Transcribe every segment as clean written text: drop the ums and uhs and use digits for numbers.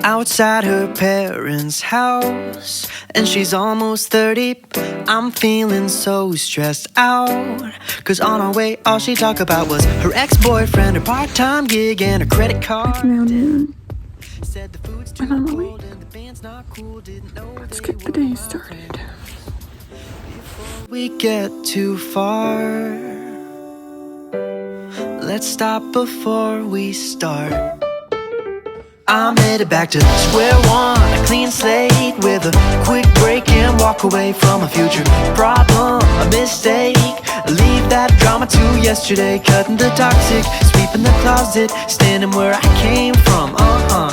Outside her parents' house, and she's almost 30. I'm feeling so stressed out, cause on our way all she talked about was her ex-boyfriend, her part-time gig, and her credit card. Said the food's too cold and the band's not cool. Didn't know Let's get the day started. Before we get too far, let's stop before we start. I'm headed back to square one, a clean slate with a quick break and walk away from a future problem, a mistake. Leave that drama to yesterday, cutting the toxic, sweeping the closet, standing where I came from.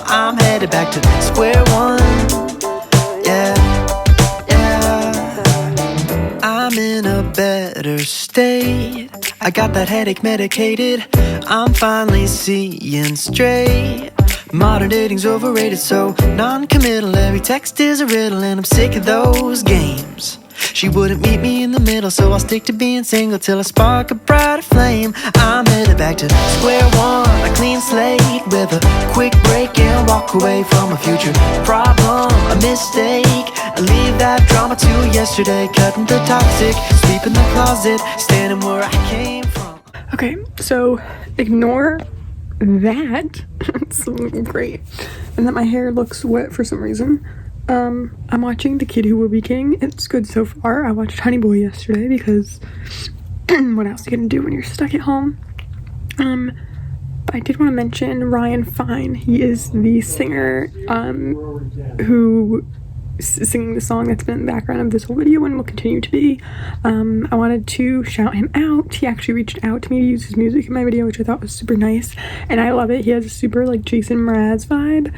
I'm headed back to square one. Yeah, yeah. I'm in a better state. I got that headache medicated. I'm finally seeing straight. Modern dating's overrated, so non-committal. Every text is a riddle, and I'm sick of those games. She wouldn't meet me in the middle, so I'll stick to being single till I spark a brighter flame. I'm headed back to square one, a clean slate with a quick break and walk away from a future problem, a mistake. Leave that drama to yesterday, cutting the toxic, sweeping the closet, standing where I came from. Okay, so ignore that. It's great. And that my hair looks wet for some reason. I'm watching The Kid Who Will Be King. It's good so far. I watched Honey Boy yesterday because what else are you gonna do when you're stuck at home? But I did want to mention Ryan Fine. He is the singer who singing the song that's been in the background of this whole video and will continue to be. I wanted to shout him out. He actually reached out to me to use his music in my video, which I thought was super nice, and I love it. He has a super like Jason Mraz vibe,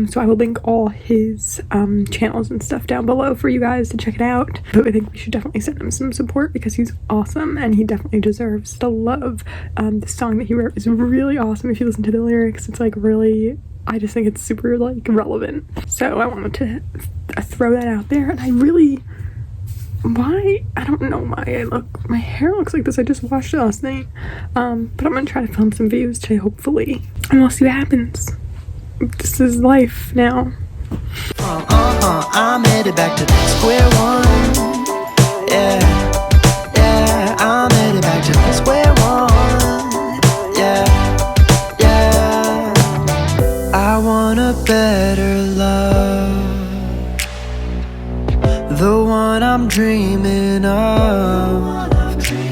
so I will link all his channels and stuff down below for you guys to check it out. But I think we should definitely send him some support because he's awesome and he definitely deserves the love. The song that he wrote is really awesome. If you listen to the lyrics, it's like really, I just think it's super like relevant. So I wanted to throw that out there. And I don't know why my hair looks like this. I just washed it last night. But I'm gonna try to film some videos today, hopefully, and we'll see what happens. This is life now. I'm headed back to square one. Yeah, yeah, I'm headed back to square one. Yeah, yeah. I want a better love, the one I'm dreaming of.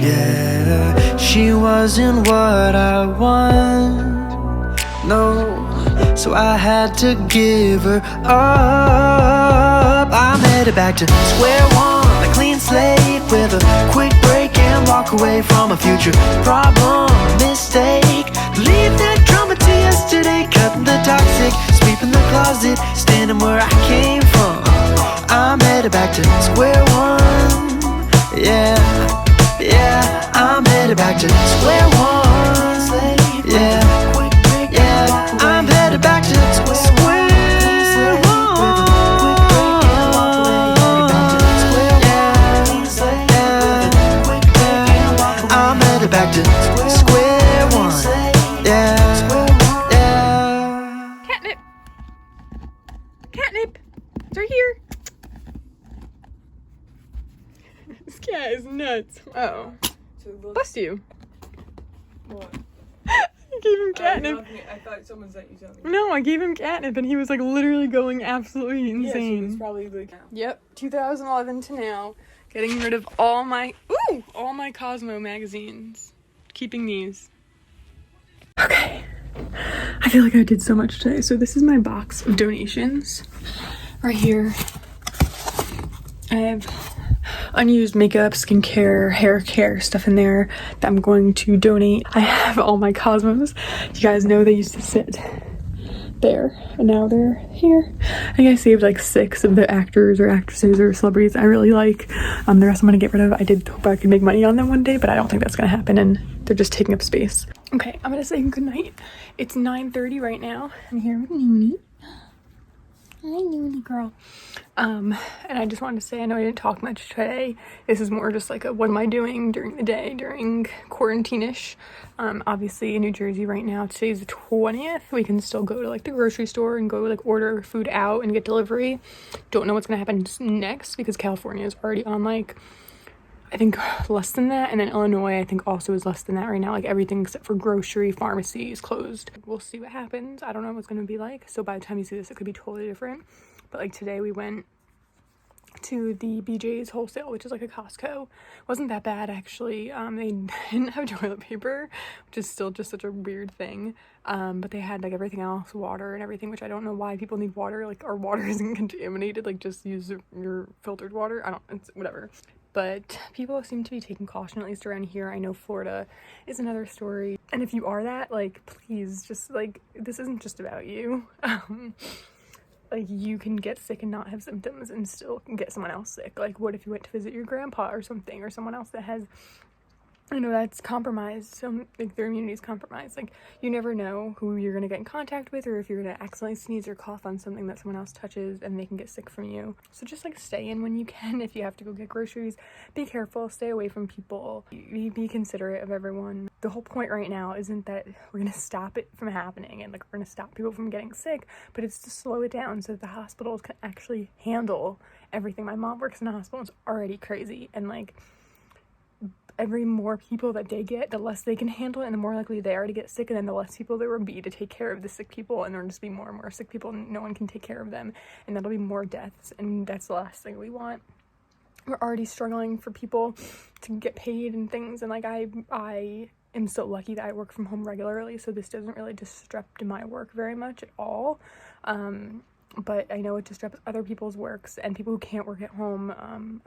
Yeah, she wasn't what I want, no, so I had to give her up. I'm headed back to square one, a clean slate with a quick break and walk away from a future problem, a mistake. Leave that drama to yesterday, cutting the toxic, sweeping the closet, standing where I came from. I'm headed back to square one. Yeah, yeah, I'm headed back to square one. Yeah, yeah, I'm headed back to square one. Yeah, I'm headed back to square one. Yeah, yeah. Catnip! Catnip! It's right here! This cat is nuts. Oh. Bless you. What? I gave him catnip. I thought someone sent you something. No, I gave him catnip and he was like literally going absolutely Yeah, she was insane. probably like... Yep, 2011 to now. Getting rid of all my Cosmo magazines. Keeping these. Okay. I feel like I did so much today. So this is my box of donations. Right here. I have unused makeup, skincare, hair care stuff in there that I'm going to donate. I have all my Cosmos. You guys know they used to sit there and now they're here. I think I saved like 6 of the actors or actresses or celebrities I really like. The rest I'm gonna get rid of. I did hope I could make money on them one day, but I don't think that's gonna happen and they're just taking up space. Okay, I'm gonna say goodnight. It's 9:30 right now. I'm here with Noonie. Hi, Noonie girl. And I just wanted to say, I know I didn't talk much today. This is more just like a what am I doing during the day, during quarantine-ish. Obviously in New Jersey right now, today's the 20th. We can still go to like the grocery store and go like order food out and get delivery. Don't know what's gonna happen next because California is already on like, I think less than that, and then Illinois I think also is less than that right now. Like everything except for grocery, pharmacy is closed. We'll see what happens. I don't know what it's gonna be like, so by the time you see this it could be totally different. But like today we went to the BJ's wholesale, which is like a Costco. Wasn't that bad actually. They didn't have toilet paper, which is still just such a weird thing, but they had like everything else, water and everything, which I don't know why people need water. Like our water isn't contaminated, like just use your filtered water. It's whatever. But people seem to be taking caution, at least around here. I know Florida is another story. And if you are that, like, please, just, like, this isn't just about you. Like, you can get sick and not have symptoms and still get someone else sick. Like, what if you went to visit your grandpa or something, or someone else that has, you know, that's compromised, so like their immunity is compromised. Like, you never know who you're gonna get in contact with, or if you're gonna accidentally sneeze or cough on something that someone else touches and they can get sick from you. So just like stay in when you can. If you have to go get groceries, be careful, stay away from people, be considerate of everyone. The whole point right now isn't that we're gonna stop it from happening and like we're gonna stop people from getting sick, but it's to slow it down so that the hospitals can actually handle everything. My mom works in a hospital, it's already crazy, and like every more people that they get, the less they can handle it, and the more likely they are to get sick, and then the less people there will be to take care of the sick people, and there'll just be more and more sick people and no one can take care of them, and that'll be more deaths, and that's the last thing we want. We're already struggling for people to get paid and things, and like I am so lucky that I work from home regularly, so this doesn't really disrupt my work very much at all. But I know it disrupts other people's works and people who can't work at home.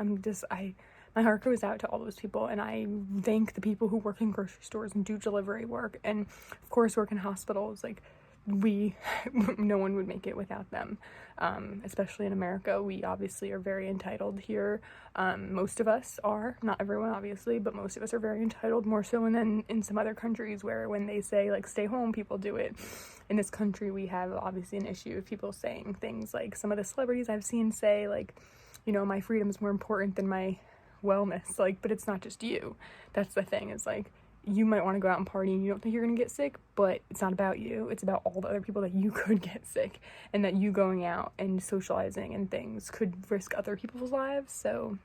My heart goes out to all those people, and I thank the people who work in grocery stores and do delivery work, and of course work in hospitals. Like, no one would make it without them, especially in America. We obviously are very entitled here. Most of us are, not everyone obviously, but most of us are very entitled, more so than in some other countries where when they say like stay home, people do it. In this country we have obviously an issue of people saying things like some of the celebrities I've seen say, like, you know, my freedom is more important than my wellness. Like, but it's not just you. That's the thing, is like, you might want to go out and party and you don't think you're gonna get sick, but it's not about you. It's about all the other people that you could get sick, and that you going out and socializing and things could risk other people's lives. So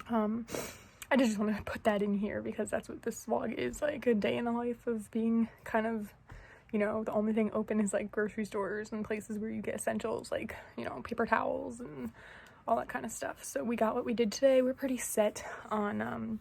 I just want to put that in here because that's what this vlog is, like a day in the life of being kind of, you know, the only thing open is like grocery stores and places where you get essentials like, you know, paper towels and all that kind of stuff. So we got what we did today. We're pretty set on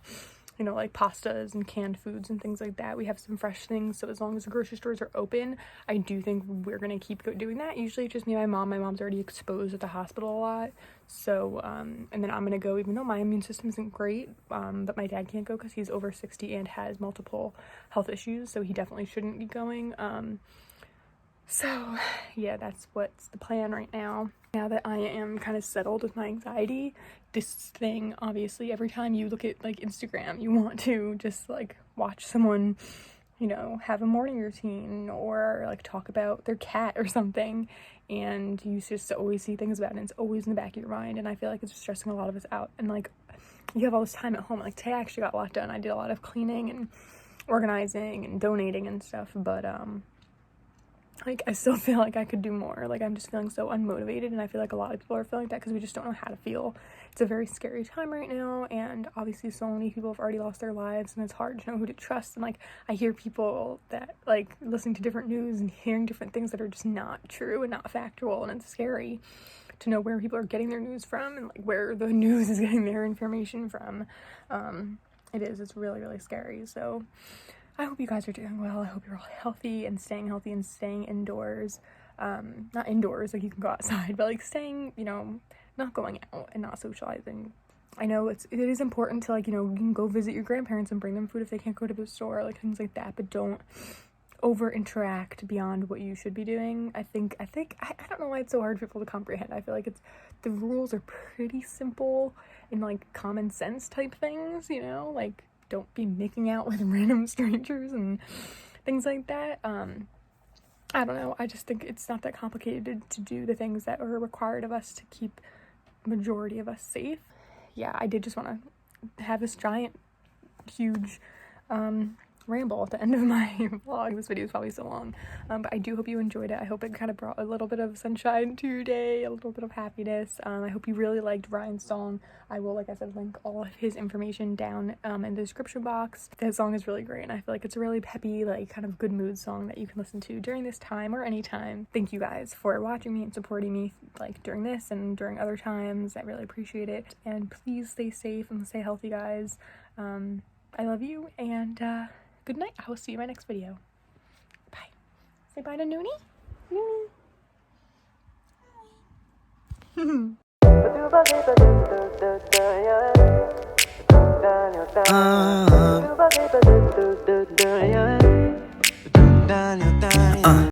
you know, like pastas and canned foods and things like that. We have some fresh things, so as long as the grocery stores are open, I do think we're gonna keep doing that. Usually it's just me and my mom. My mom's already exposed at the hospital a lot, so and then I'm gonna go, even though my immune system isn't great, but my dad can't go because he's over 60 and has multiple health issues, so he definitely shouldn't be going. So yeah, that's what's the plan right now. Now that I am kind of settled with my anxiety, this thing, obviously, every time you look at like Instagram, you want to just like watch someone, you know, have a morning routine or like talk about their cat or something, and you just always see things about it, and it's always in the back of your mind, and I feel like it's stressing a lot of us out. And like, you have all this time at home. Like today I actually got a lot done. I did a lot of cleaning and organizing and donating and stuff, but like, I still feel like I could do more. Like, I'm just feeling so unmotivated, and I feel like a lot of people are feeling that because we just don't know how to feel. It's a very scary time right now, and obviously so many people have already lost their lives, and it's hard to know who to trust. And like, I hear people that like listening to different news and hearing different things that are just not true and not factual, and it's scary to know where people are getting their news from and like where the news is getting their information from. It's really, really scary. So I hope you guys are doing well. I hope you're all healthy and staying indoors. Not indoors, like you can go outside, but like staying, you know, not going out and not socializing. I know it is important to, like, you know, you can go visit your grandparents and bring them food if they can't go to the store, like things like that, but don't over interact beyond what you should be doing. I don't know why it's so hard for people to comprehend. I feel like the rules are pretty simple and like common sense type things, you know, like don't be making out with random strangers and things like that. I don't know, I just think it's not that complicated to do the things that are required of us to keep majority of us safe. Yeah, I did just want to have this giant, huge ramble at the end of my vlog. This video is probably so long, but I do hope you enjoyed it. I hope it kind of brought a little bit of sunshine to your day, a little bit of happiness. I hope you really liked Ryan's song. I will, like I said, link all of his information down in the description box. That song is really great, and I feel like it's a really peppy, like kind of good mood song that you can listen to during this time or any time. Thank you guys for watching me and supporting me like during this and during other times. I really appreciate it, and please stay safe and stay healthy, guys. I love you, and good night. I will see you in my next video. Bye. Say bye to Noonie. Noonie.